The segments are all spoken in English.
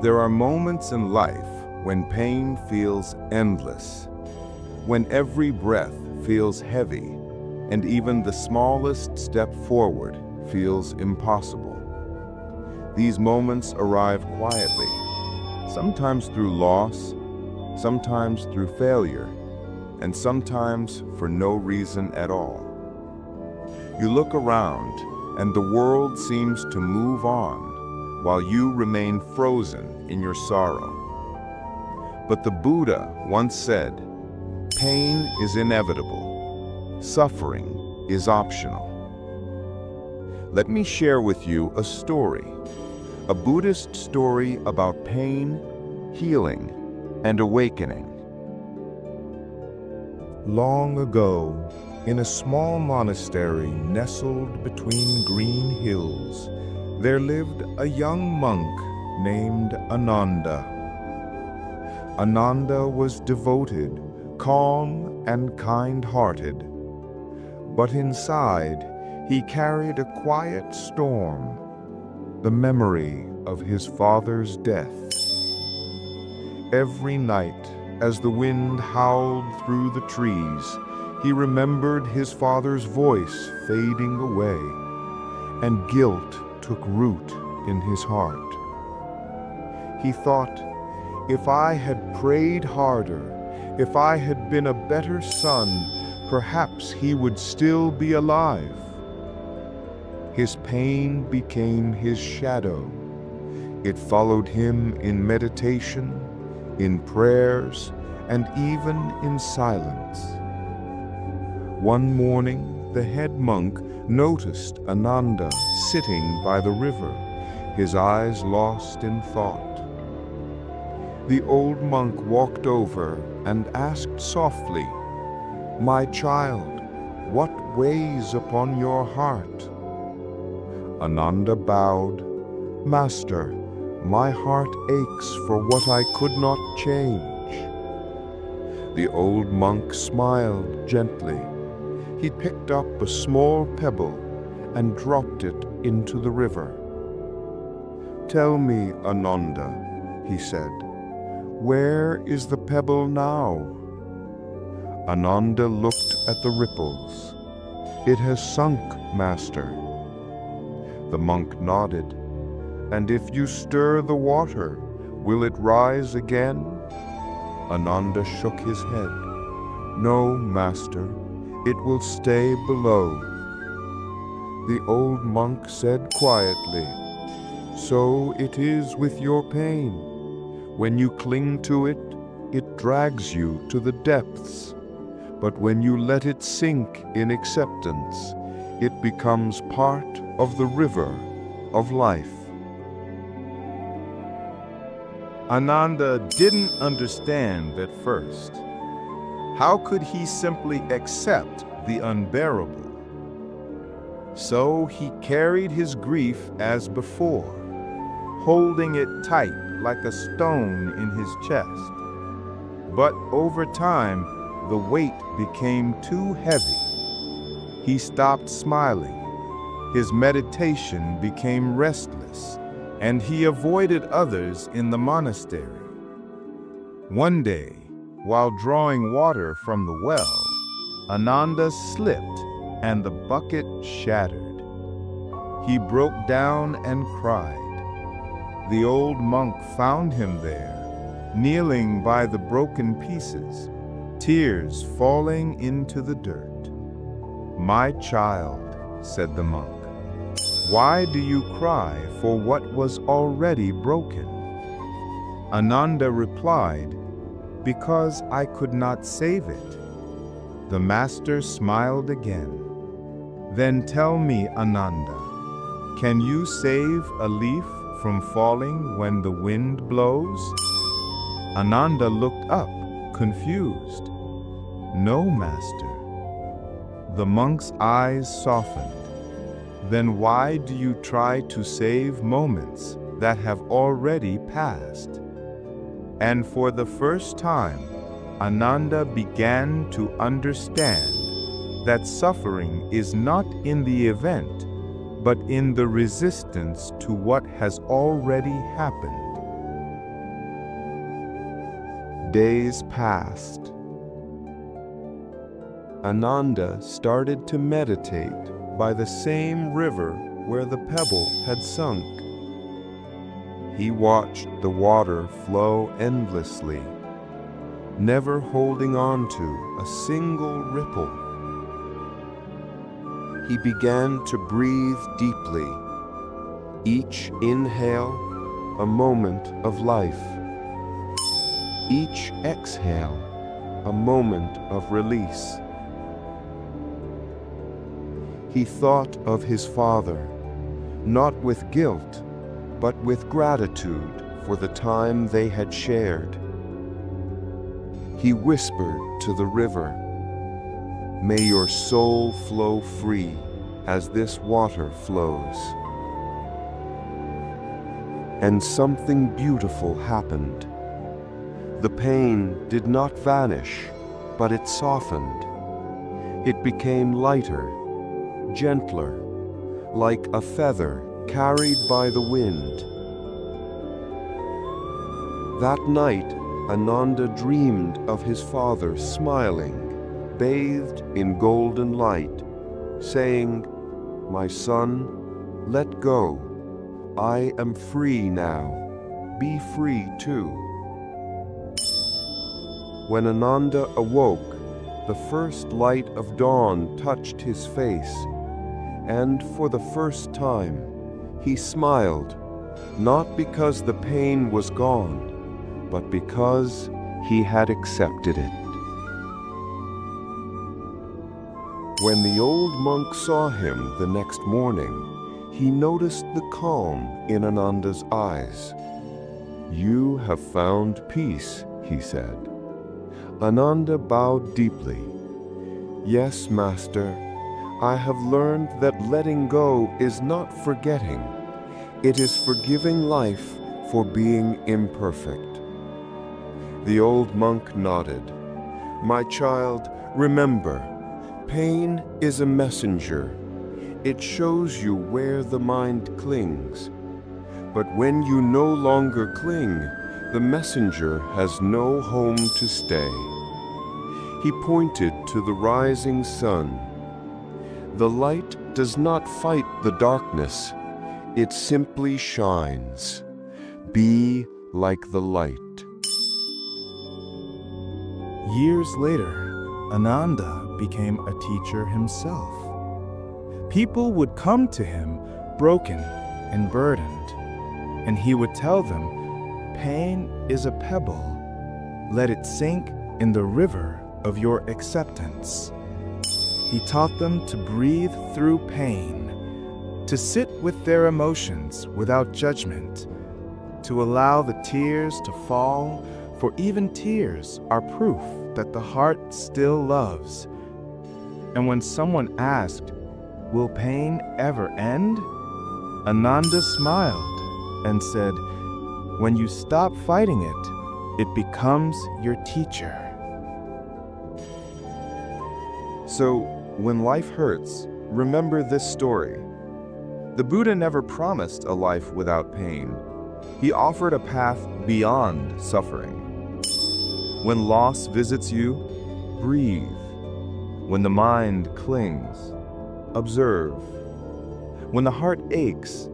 There are moments in life when pain feels endless, when every breath feels heavy, and even the smallest step forward feels impossible. These moments arrive quietly, sometimes through loss, sometimes through failure, and sometimes for no reason at all. You look around, and the world seems to move on, while you remain frozen in your sorrow. But the Buddha once said, "Pain is inevitable. Suffering is optional." Let me share with you a story, a Buddhist story about pain, healing, and awakening. Long ago, in a small monastery nestled between green hills, there lived a young monk named Ananda. Ananda was devoted, calm, and kind-hearted. But inside, he carried a quiet storm, the memory of his father's death. Every night, as the wind howled through the trees, he remembered his father's voice fading away, and guilt took root in his heart. He thought, if I had prayed harder, if I had been a better son, perhaps he would still be alive. His pain became his shadow. It followed him in meditation, in prayers, and even in silence. One morning, the head monk noticed Ananda sitting by the river, his eyes lost in thought. The old monk walked over and asked softly, "My child, what weighs upon your heart?" Ananda bowed, "Master, my heart aches for what I could not change." The old monk smiled gently. He picked up a small pebble and dropped it into the river. "Tell me, Ananda," he said, "where is the pebble now?" Ananda looked at the ripples. "It has sunk, Master." The monk nodded. "And if you stir the water, will it rise again?" Ananda shook his head. "No, Master, it will stay below." The old monk said quietly, "So it is with your pain. When you cling to it, it drags you to the depths. But when you let it sink in acceptance, it becomes part of the river of life." Ananda didn't understand at first. How could he simply accept the unbearable? So he carried his grief as before, holding it tight like a stone in his chest. But over time, the weight became too heavy. He stopped smiling. His meditation became restless, and he avoided others in the monastery. One day, while drawing water from the well, Ananda slipped and the bucket shattered. He broke down and cried. The old monk found him there, kneeling by the broken pieces, tears falling into the dirt. "My child," said the monk, "why do you cry for what was already broken?" Ananda replied, "Because I could not save it." The master smiled again. "Then tell me, Ananda, can you save a leaf from falling when the wind blows?" Ananda looked up, confused. "No, Master." The monk's eyes softened. "Then why do you try to save moments that have already passed?" And for the first time, Ananda began to understand that suffering is not in the event, but in the resistance to what has already happened. Days passed. Ananda started to meditate by the same river where the pebble had sunk. He watched the water flow endlessly, never holding on to a single ripple. He began to breathe deeply, each inhale a moment of life, each exhale a moment of release. He thought of his father, not with guilt, but with gratitude for the time they had shared. He whispered to the river, "May your soul flow free as this water flows." And something beautiful happened. The pain did not vanish, but it softened. It became lighter, gentler, like a feather carried by the wind. That night, Ananda dreamed of his father smiling, bathed in golden light, saying, "My son, let go. I am free now. Be free too." When Ananda awoke, the first light of dawn touched his face, and for the first time, he smiled, not because the pain was gone, but because he had accepted it. When the old monk saw him the next morning, he noticed the calm in Ananda's eyes. "You have found peace," he said. Ananda bowed deeply. "Yes, Master. I have learned that letting go is not forgetting. It is forgiving life for being imperfect." The old monk nodded. "My child, remember, pain is a messenger. It shows you where the mind clings. But when you no longer cling, the messenger has no home to stay." He pointed to the rising sun. "The light does not fight the darkness. It simply shines. Be like the light." Years later, Ananda became a teacher himself. People would come to him broken and burdened, and he would tell them, "Pain is a pebble. Let it sink in the river of your acceptance." He taught them to breathe through pain, to sit with their emotions without judgment, to allow the tears to fall, for even tears are proof that the heart still loves. And when someone asked, "Will pain ever end?" Ananda smiled and said, "When you stop fighting it, it becomes your teacher." So, when life hurts, remember this story. The Buddha never promised a life without pain. He offered a path beyond suffering. When loss visits you, breathe. When the mind clings, observe. When the heart aches,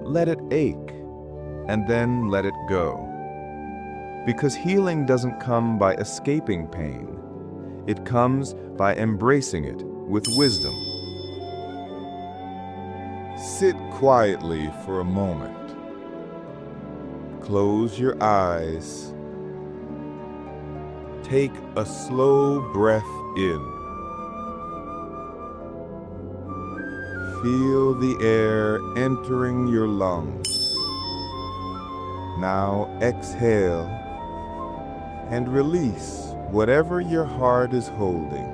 let it ache, and then let it go. Because healing doesn't come by escaping pain. It comes by embracing it with wisdom. Sit quietly for a moment. Close your eyes. Take a slow breath in. Feel the air entering your lungs. Now exhale and release whatever your heart is holding.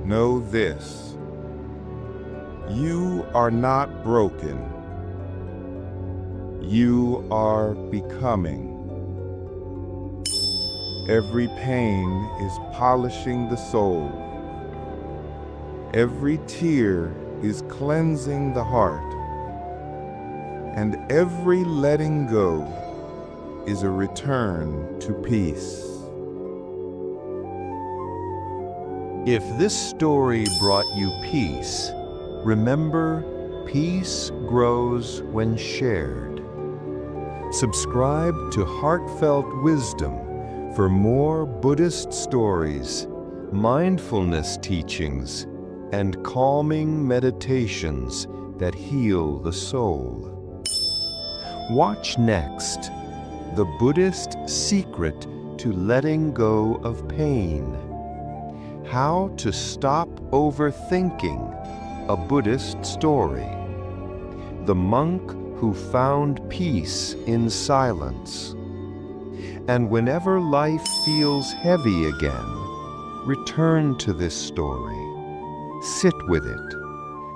Know this: you are not broken. You are becoming. Every pain is polishing the soul. Every tear is cleansing the heart. And every letting go is a return to peace. If this story brought you peace, remember, peace grows when shared. Subscribe to Heartfelt Wisdom for more Buddhist stories, mindfulness teachings, and calming meditations that heal the soul. Watch next, The Buddhist Secret to Letting Go of Pain. How to Stop Overthinking a Buddhist Story. The Monk Who Found Peace in Silence. And whenever life feels heavy again, return to this story. Sit with it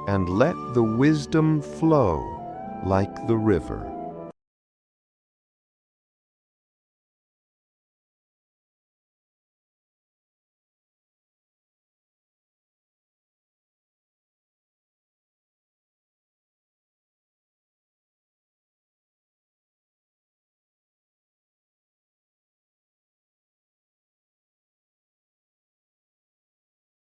and let the wisdom flow like the river.